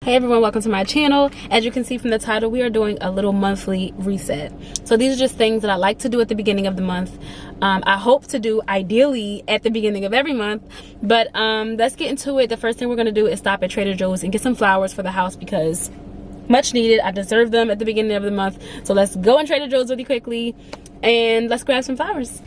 Hey everyone, welcome to my channel. As you can see from the title, we are doing a little monthly reset. So these are just things that I like to do at the beginning of the month. I hope to do ideally at the beginning of every month, but let's get into it. The first thing we're going to do is stop at Trader Joe's and get some flowers for the house because much needed. I deserve them at the beginning of the month. So let's go in Trader Joe's really quickly and let's grab some flowers.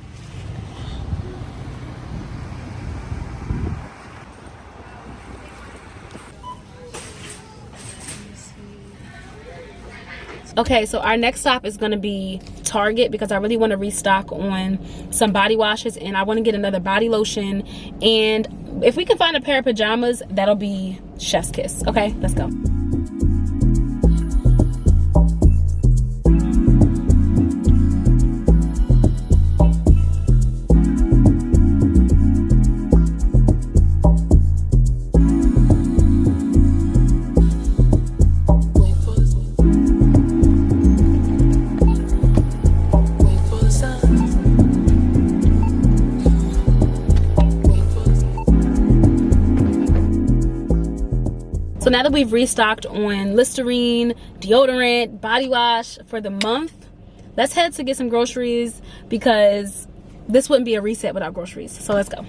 Okay, so our next stop is going to be Target because I really want to restock on some body washes and I want to get another body lotion, and if we can find a pair of pajamas, that'll be chef's kiss. Okay, let's go. So now that we've restocked on Listerine, deodorant, body wash for the month, let's head to get some groceries because this wouldn't be a reset without groceries. So let's go.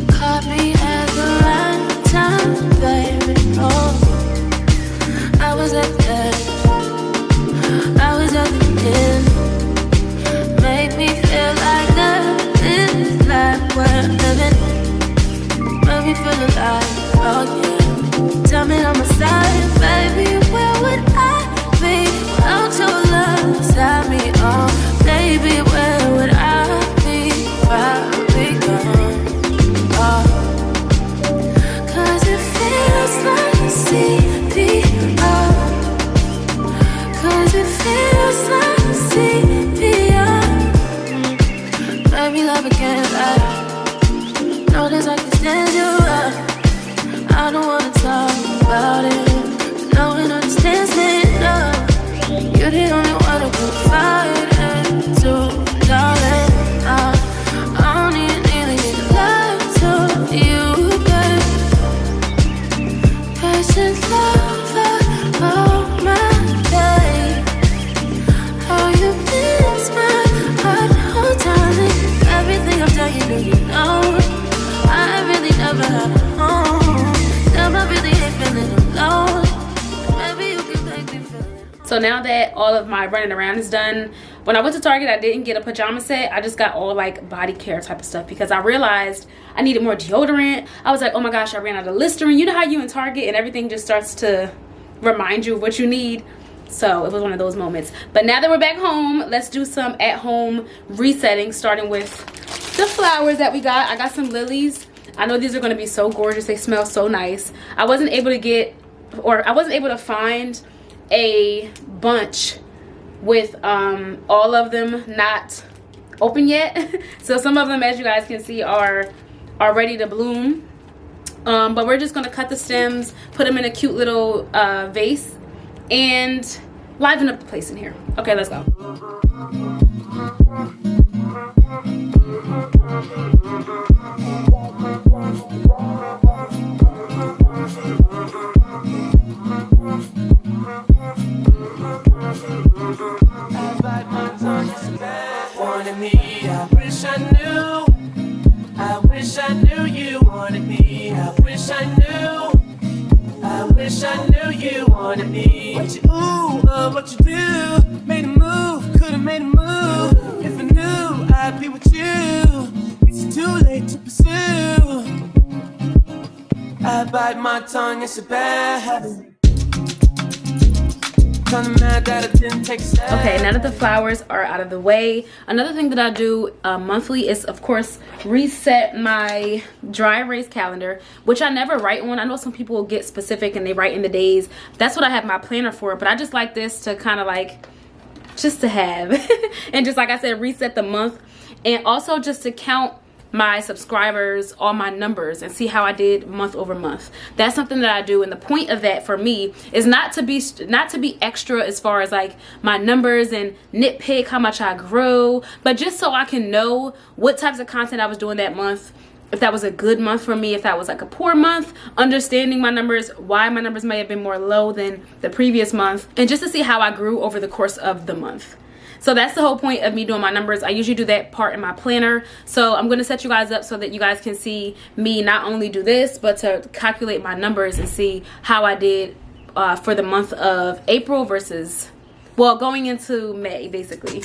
Caught me at the right time, baby. Oh, I was at the end. I was at the end. Made me feel like this life we're living. Made me feel alive, oh yeah. Tell me on my side, baby, where would I be without your love beside me? Oh, baby, where would I be? Where we gone? Oh, 'cause it feels like a CPR. 'Cause it feels like a CPR. Baby, love again, I know this I can stand you up. I don't wanna talk about it, but no one understands me, no. You're the only one who can fight it, too, darling. I don't even need to lie to you, babe. Patient lover, oh my day. How you miss my heart, oh darling. Everything I've done, you know. I really never had a home. Damn, I really hate feeling alone. Maybe you can make me feel it. So now that all of my running around is done, when I went to Target, I didn't get a pajama set. I just got all like body care type of stuff because I realized I needed more deodorant. I was like, oh my gosh, I ran out of Listerine. You know how you in Target and everything just starts to remind you of what you need. So it was one of those moments. But now that we're back home, let's do some at-home resetting, starting with the flowers that we got. I got some lilies. I know these are going to be so gorgeous. They smell so nice. I wasn't able to find a bunch with all of them not open yet. So some of them, as you guys can see, are ready to bloom. But we're just going to cut the stems, put them in a cute little vase, and liven up the place in here. Okay, let's go. Wanted me, I wish I knew. I wish I knew you wanted me. I wish I knew. I wish I knew you wanted me. What you what you do? Made a move, could've made a move. If I knew, I'd be with you. It's too late to pursue. I bite my tongue, it's a bad habit. Okay, now that the flowers are out of the way, another thing that I do monthly is, of course, reset my dry erase calendar, which I never write on. I know some people will get specific and they write in the days. That's what I have my planner for, but I just like this to kind of like, just to have. And just like I said, reset the month, and also just to count my subscribers, all my numbers, and see how I did month over month. That's something that I do, and the point of that for me is not to be extra as far as like my numbers and nitpick how much I grow, but just so I can know what types of content I was doing that month. If that was a good month for me, if that was like a poor month, understanding my numbers, why my numbers may have been more low than the previous month, and just to see how I grew over the course of the month. So that's the whole point of me doing my numbers. I usually do that part in my planner. So I'm going to set you guys up so that you guys can see me not only do this, but to calculate my numbers and see how I did for the month of April versus, well, going into May, basically.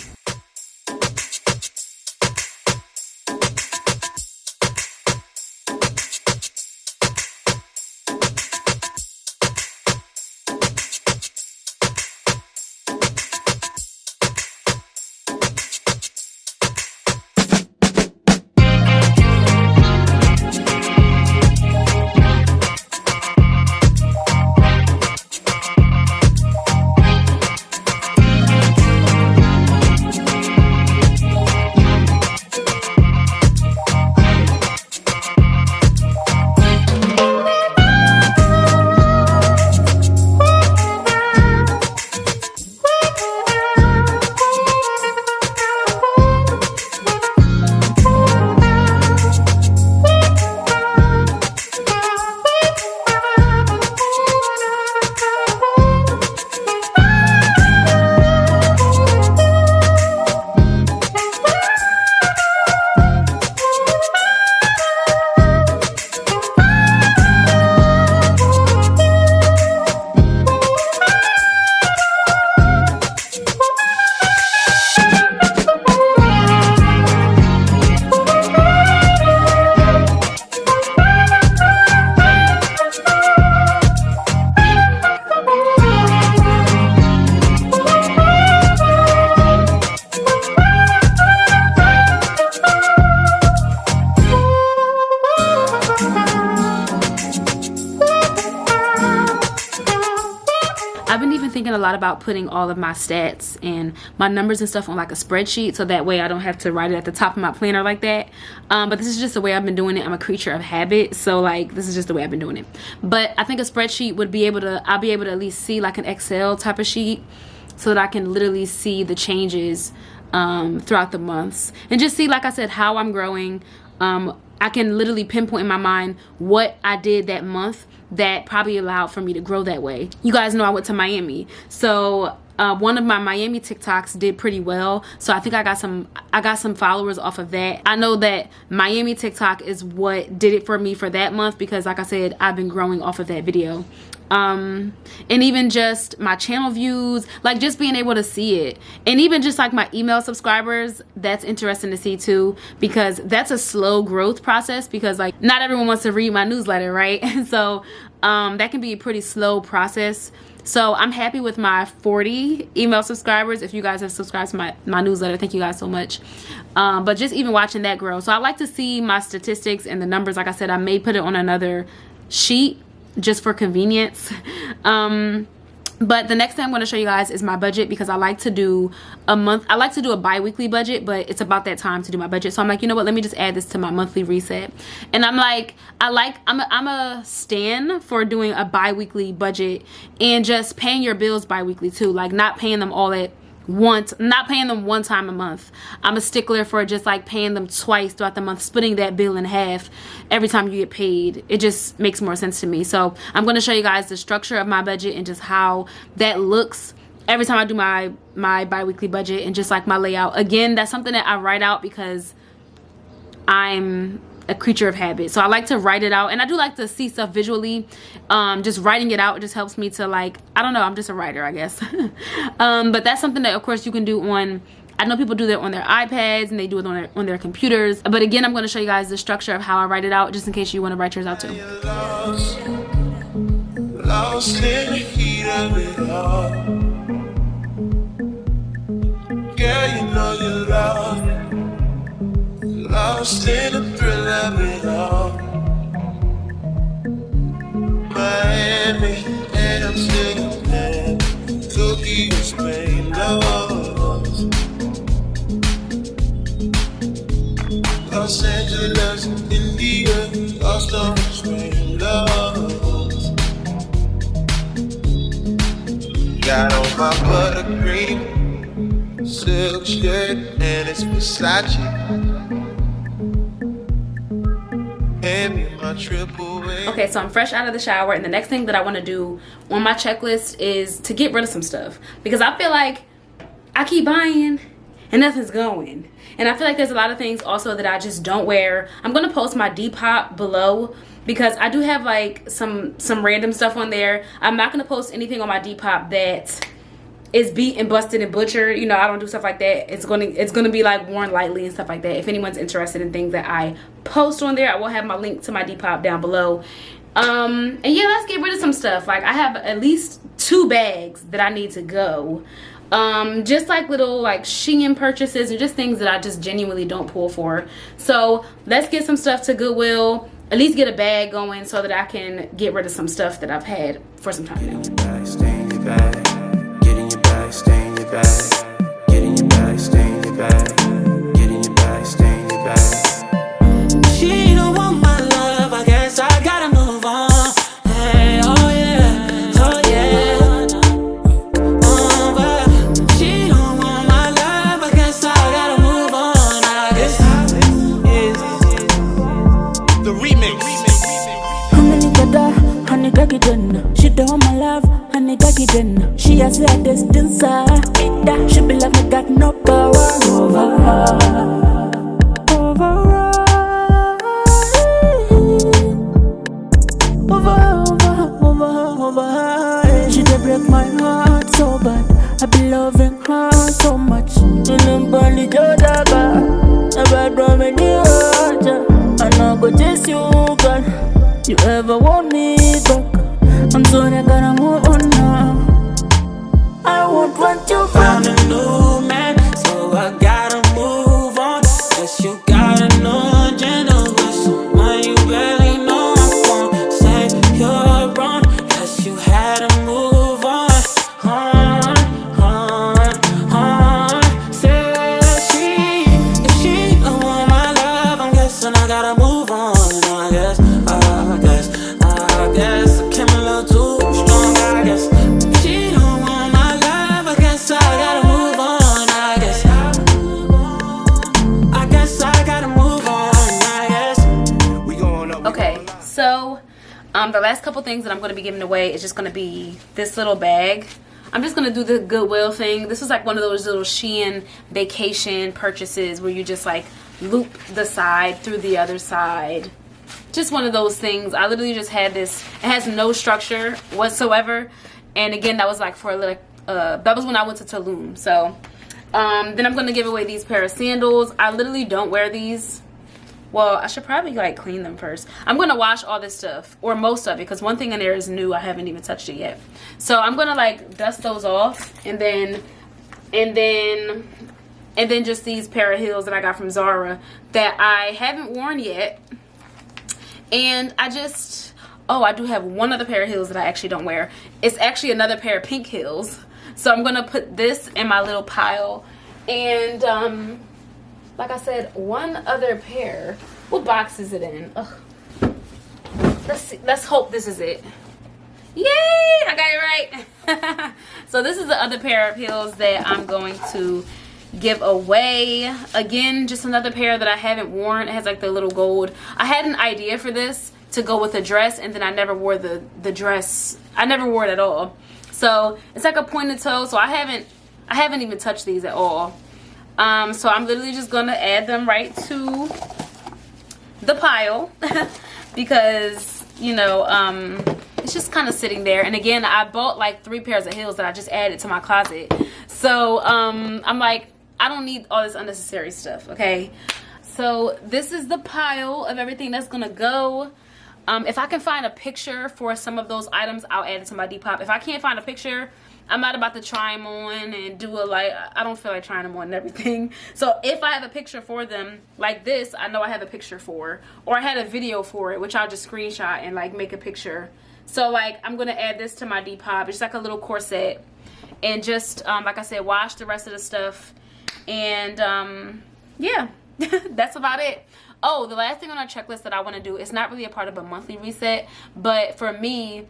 I've been even thinking a lot about putting all of my stats and my numbers and stuff on like a spreadsheet, so that way I don't have to write it at the top of my planner like that. But this is just the way I've been doing it. I'm a creature of habit, so like this is just the way I've been doing it. But I think a spreadsheet would be able to, I'll be able to at least see like an Excel type of sheet, so that I can literally see the changes throughout the months and just see, like I said, how I'm growing. I can literally pinpoint in my mind what I did that month that probably allowed for me to grow that way. You guys know I went to Miami, so one of my Miami TikToks did pretty well, so I think I got some followers off of that. I know that Miami TikTok is what did it for me for that month, because like I said, I've been growing off of that video. And even just my channel views, like just being able to see it, and even just like my email subscribers, that's interesting to see too, because that's a slow growth process, because like not everyone wants to read my newsletter, right? So that can be a pretty slow process. So I'm happy with my 40 email subscribers. If you guys have subscribed to my newsletter, thank you guys so much. But just even watching that grow, so I like to see my statistics and the numbers. Like I said, I may put it on another sheet just for convenience. But the next thing I'm going to show you guys is my budget, because I like to do a bi-weekly budget, but it's about that time to do my budget. So I'm like, you know what, let me just add this to my monthly reset. And I'm like, I'm a stan for doing a bi-weekly budget and just paying your bills bi-weekly too, like not paying them all at once, not paying them one time a month. I'm a stickler for just like paying them twice throughout the month, splitting that bill in half every time you get paid. It just makes more sense to me. So I'm going to show you guys the structure of my budget and just how that looks every time I do my bi-weekly budget, and just like my layout. Again, that's something that I write out because I'm a creature of habit, so I like to write it out, and I do like to see stuff visually. Just writing it out just helps me to, like, I don't know, I'm just a writer, I guess. But that's something that of course you can do on, I know people do that on their iPads and they do it on their computers, but again, I'm going to show you guys the structure of how I write it out, just in case you want to write yours out too. Lost in the heat of it all. Girl, you know you're lost. Lost in the thrill of it all. Miami, Amsterdam, Tokyo, Spain, Los Angeles. got on my buttercream silk shirt and it's Versace. Hand me my triple A. Okay, so I'm fresh out of the shower, and the next thing that I want to do on my checklist is to get rid of some stuff, because I feel like I keep buying and nothing's going. And I feel like there's a lot of things also that I just don't wear. I'm gonna post my Depop below because I do have like some random stuff on there. I'm not gonna post anything on my Depop that is beat and busted and butchered. You know, I don't do stuff like that. It's gonna be like worn lightly and stuff like that. If anyone's interested in things that I post on there, I will have my link to my Depop down below. And yeah, let's get rid of some stuff. Like I have at least 2 bags that I need to go. Just like little like Shein purchases and just things that I just genuinely don't pull for. So let's get some stuff to Goodwill, at least get a bag going so that I can get rid of some stuff that I've had for some time now. Stay in your bag. Get in your bag, stay in your bag. Get in your bag, stay in your bag. Get in your bag, stay in your bag. She don't want my love, I guess I gotta move on. Hey, oh yeah, oh yeah. She don't want my love, honey, got it in. She has that distance, she be like me, got no power over her. Over her. She did break my heart so bad. I be loving her so much. In a body, Jodaga. Never draw me near her. I know go chase you, girl. You ever want me back? I'm sorry, I gotta move on now. I won't want you Found back. a new man, so I gotta move on. Guess you gotta know gentle with someone you barely know. I won't say you're wrong, guess you had to move on. Say if she don't want my love, I'm guessing I gotta move on. I guess I came a little too strong. I guess she don't want my love. I guess I gotta move on. I guess I gotta move on. We going up. Okay, so the last couple things that I'm going to be giving away is just going to be this little bag. I'm just going to do the Goodwill thing. This was like one of those little Shein vacation purchases where you just like loop the side through the other side. Just one of those things. I literally just had this. It has no structure whatsoever. And again, that was like for like that was when I went to Tulum. So then I'm going to give away these pair of sandals. I literally don't wear these. Well, I should probably like clean them first. I'm going to wash all this stuff, or most of it, because one thing in there is new. I haven't even touched it yet. So I'm going to like dust those off, and then just these pair of heels that I got from Zara that I haven't worn yet. And I do have one other pair of heels that I actually don't wear. It's actually another pair of pink heels. So I'm going to put this in my little pile. And like I said, one other pair. What box is it in? Ugh. Let's see. Let's hope this is it. Yay! I got it right. So this is the other pair of heels that I'm going to give away. Again, just another pair that I haven't worn. It has like the little gold. I had an idea for this to go with a dress, and then I never wore the dress. I never wore it at all. So it's like a pointed toe. So I haven't even touched these at all. So I'm literally just gonna add them right to the pile because, you know, it's just kind of sitting there. And again, I bought like 3 pairs of heels that I just added to my closet. So I'm like, I don't need all this unnecessary stuff, okay? So this is the pile of everything that's gonna go. If I can find a picture for some of those items, I'll add it to my Depop. If I can't find a picture, I'm not about to try them on and do a like, I don't feel like trying them on and everything. So if I have a picture for them, like this, I know I have a picture for, or I had a video for it, which I'll just screenshot and like make a picture. So like, I'm gonna add this to my Depop. It's like a little corset, and just like I said, wash the rest of the stuff. And yeah, that's about it. Oh, the last thing on our checklist that I want to do is not really a part of a monthly reset, but for me,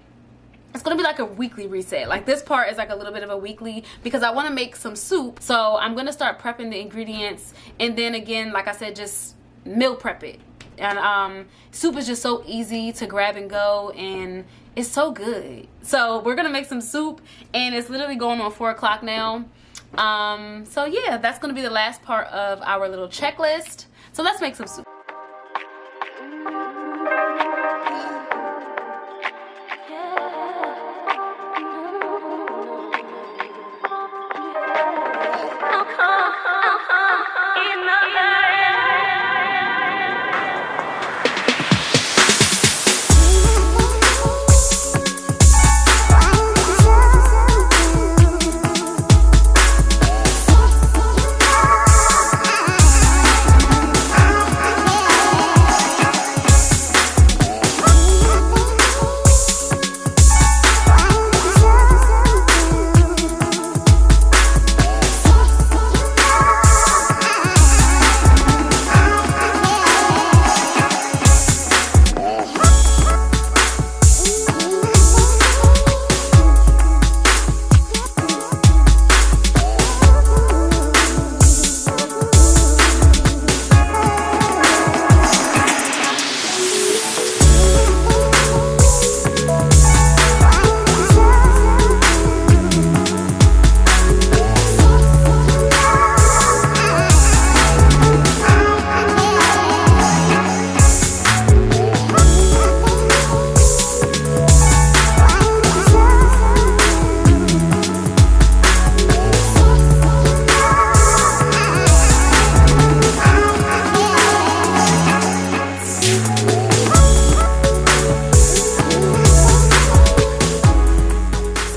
it's gonna be like a weekly reset. Like this part is like a little bit of a weekly because I want to make some soup. So I'm gonna start prepping the ingredients, and then again, like I said, just meal prep it. And soup is just so easy to grab and go, and it's so good. So we're gonna make some soup, and it's literally going on 4 o'clock now. So yeah, that's gonna be the last part of our little checklist. So let's make some soup.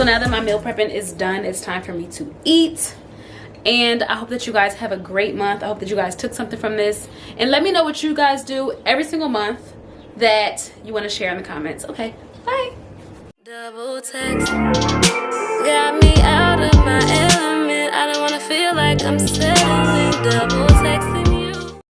So now that my meal prepping is done, it's time for me to eat. And I hope that you guys have a great month. I hope that you guys took something from this. And let me know what you guys do every single month that you want to share in the comments. Okay, bye. Double text.